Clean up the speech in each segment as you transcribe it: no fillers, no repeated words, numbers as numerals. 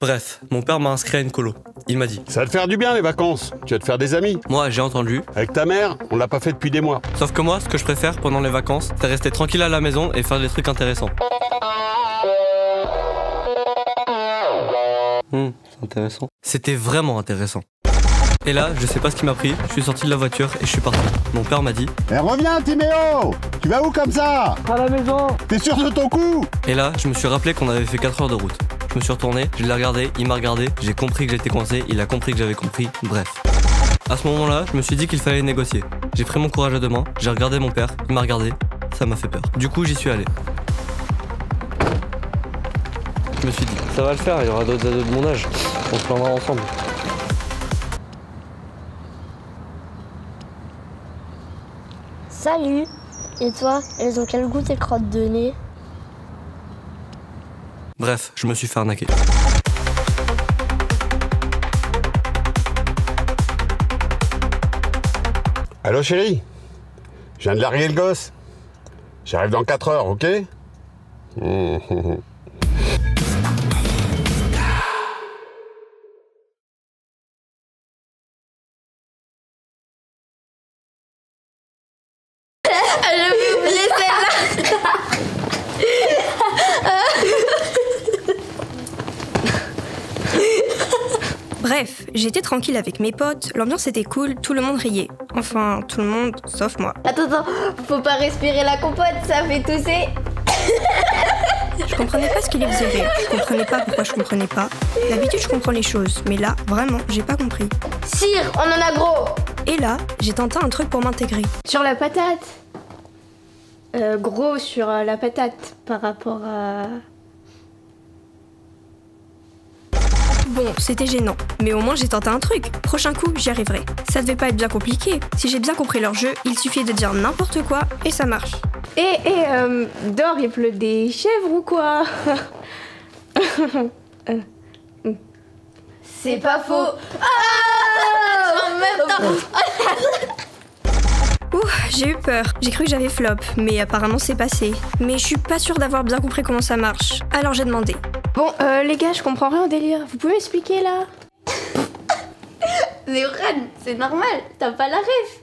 Bref, mon père m'a inscrit à une colo. Il m'a dit: ça va te faire du bien les vacances, tu vas te faire des amis. Moi, j'ai entendu. Avec ta mère, on l'a pas fait depuis des mois. Sauf que moi, ce que je préfère pendant les vacances, c'est rester tranquille à la maison et faire des trucs intéressants. C'est intéressant. C'était vraiment intéressant. Et là, je sais pas ce qui m'a pris, je suis sorti de la voiture et je suis parti. Mon père m'a dit: Eh reviens Timéo, tu vas où comme ça? À la maison. T'es sûr de ton coup? Et là, je me suis rappelé qu'on avait fait 4 heures de route. Je me suis retourné, je l'ai regardé, il m'a regardé, j'ai compris que j'étais coincé, il a compris que j'avais compris, bref. À ce moment-là, je me suis dit qu'il fallait négocier. J'ai pris mon courage à deux mains, j'ai regardé mon père, il m'a regardé, ça m'a fait peur. Du coup, j'y suis allé. Je me suis dit: ça va le faire, il y aura d'autres ados de mon âge, on se plaindra ensemble. Salut. Et toi, elles ont quel goût tes crottes de nez? Bref, je me suis fait arnaquer. Allô chérie, je viens de larguer le gosse. J'arrive dans 4 heures, ok? J'avais oublié celle-là. Bref, j'étais tranquille avec mes potes, l'ambiance était cool, tout le monde riait. Enfin, tout le monde, sauf moi. Attends, faut pas respirer la compote, ça fait tousser. Je comprenais pas ce qui les faisait rire, je comprenais pas pourquoi je comprenais pas. D'habitude, je comprends les choses, mais là, vraiment, j'ai pas compris. Sire, on en a gros. Et là, j'ai tenté un truc pour m'intégrer. Sur la patate. Gros sur la patate par rapport à... Bon, c'était gênant, mais au moins j'ai tenté un truc. Prochain coup, j'y arriverai. Ça devait pas être bien compliqué. Si j'ai bien compris leur jeu, il suffit de dire n'importe quoi et ça marche. Dehors il pleut des chèvres ou quoi? C'est pas faux. Ah, en même temps. Ouh, j'ai eu peur. J'ai cru que j'avais flop, mais apparemment c'est passé. Mais je suis pas sûre d'avoir bien compris comment ça marche. Alors j'ai demandé. Bon, les gars, je comprends rien au délire. Vous pouvez m'expliquer là? Mais Ren, c'est normal, t'as pas la ref.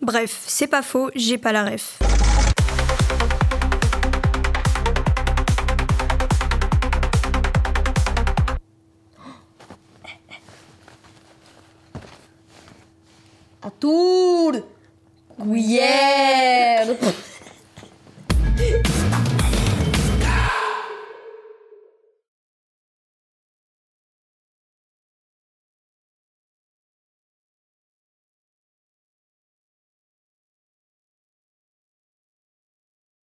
Bref, c'est pas faux, j'ai pas la ref. À tour. Gruyère.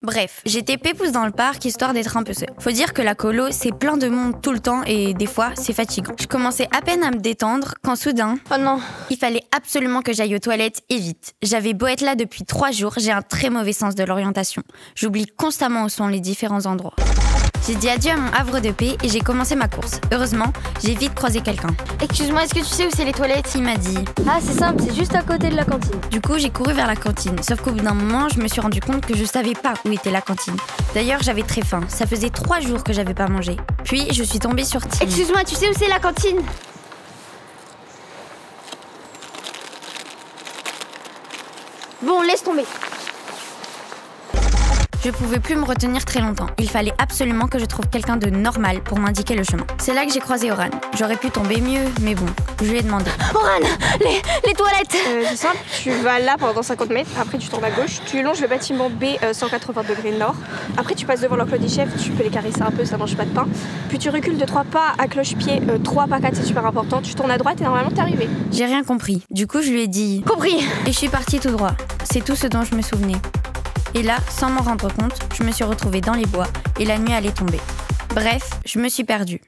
Bref, j'étais pépouze dans le parc histoire d'être un peu seule. Faut dire que la colo, c'est plein de monde tout le temps et des fois, c'est fatigant. Je commençais à peine à me détendre quand soudain... Oh non. Il fallait absolument que j'aille aux toilettes et vite. J'avais beau être là depuis 3 jours, j'ai un très mauvais sens de l'orientation. J'oublie constamment où sont les différents endroits. J'ai dit adieu à mon havre de paix et j'ai commencé ma course. Heureusement, j'ai vite croisé quelqu'un. Excuse-moi, est-ce que tu sais où c'est les toilettes? Il m'a dit... Ah, c'est simple, c'est juste à côté de la cantine. Du coup, j'ai couru vers la cantine. Sauf qu'au bout d'un moment, je me suis rendu compte que je savais pas où était la cantine. D'ailleurs, j'avais très faim. Ça faisait 3 jours que j'avais pas mangé. Puis, je suis tombée sur Tim. Excuse-moi, tu sais où c'est la cantine? Bon, laisse tomber. Je pouvais plus me retenir très longtemps. Il fallait absolument que je trouve quelqu'un de normal pour m'indiquer le chemin. C'est là que j'ai croisé Oran. J'aurais pu tomber mieux, mais bon, je lui ai demandé. Oran, les toilettes. C'est simple, tu vas là pendant 50 mètres, après tu tournes à gauche, tu longes le bâtiment B 180 degrés nord, après tu passes devant l'enclos des chefs, tu peux les caresser un peu, ça mange pas de pain, puis tu recules de 3 pas à cloche-pied, 3 pas 4 c'est super important, tu tournes à droite et normalement t'es arrivé. J'ai rien compris. Du coup, je lui ai dit... Compris. Et je suis partie tout droit. C'est tout ce dont je me souvenais. Et là, sans m'en rendre compte, je me suis retrouvée dans les bois et la nuit allait tomber. Bref, je me suis perdue.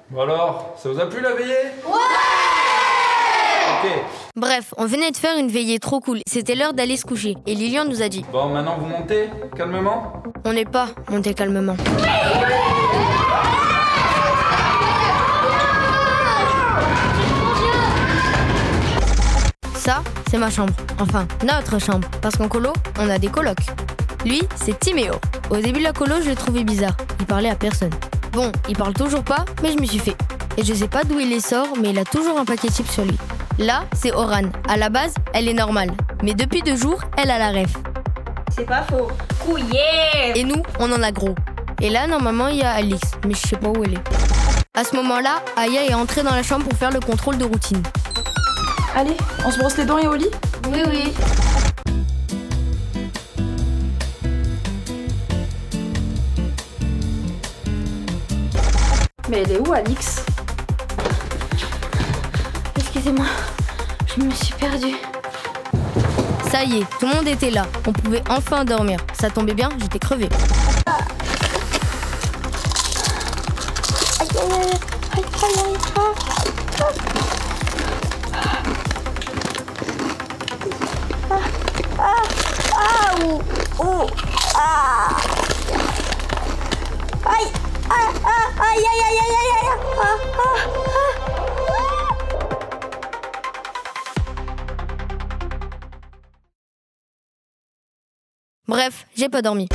Bon alors, ça vous a plu la veillée? Ouais! Ok. Bref, on venait de faire une veillée trop cool. C'était l'heure d'aller se coucher. Et Lilian nous a dit: Bon, maintenant vous montez, calmement. on n'est pas monté calmement. Ça, c'est ma chambre. Enfin, notre chambre. Parce qu'en colo, on a des colocs. Lui, c'est Timéo. Au début de la colo, je le trouvais bizarre. Il parlait à personne. Bon, il parle toujours pas, mais je m'y suis fait. Et je sais pas d'où il les sort, mais il a toujours un paquet type sur lui. Là, c'est Oran. À la base, elle est normale. Mais depuis 2 jours, elle a la ref. C'est pas faux. Couillé. Et nous, on en a gros. Et là, normalement, il y a Alix, mais je sais pas où elle est. À ce moment-là, Aya est entrée dans la chambre pour faire le contrôle de routine. Allez, on se brosse les dents et au lit? Oui, oui. Mais elle est où, Alix? Excusez-moi, je me suis perdue. Ça y est, tout le monde était là. On pouvait enfin dormir. Ça tombait bien, j'étais crevée. Bref, j'ai pas dormi.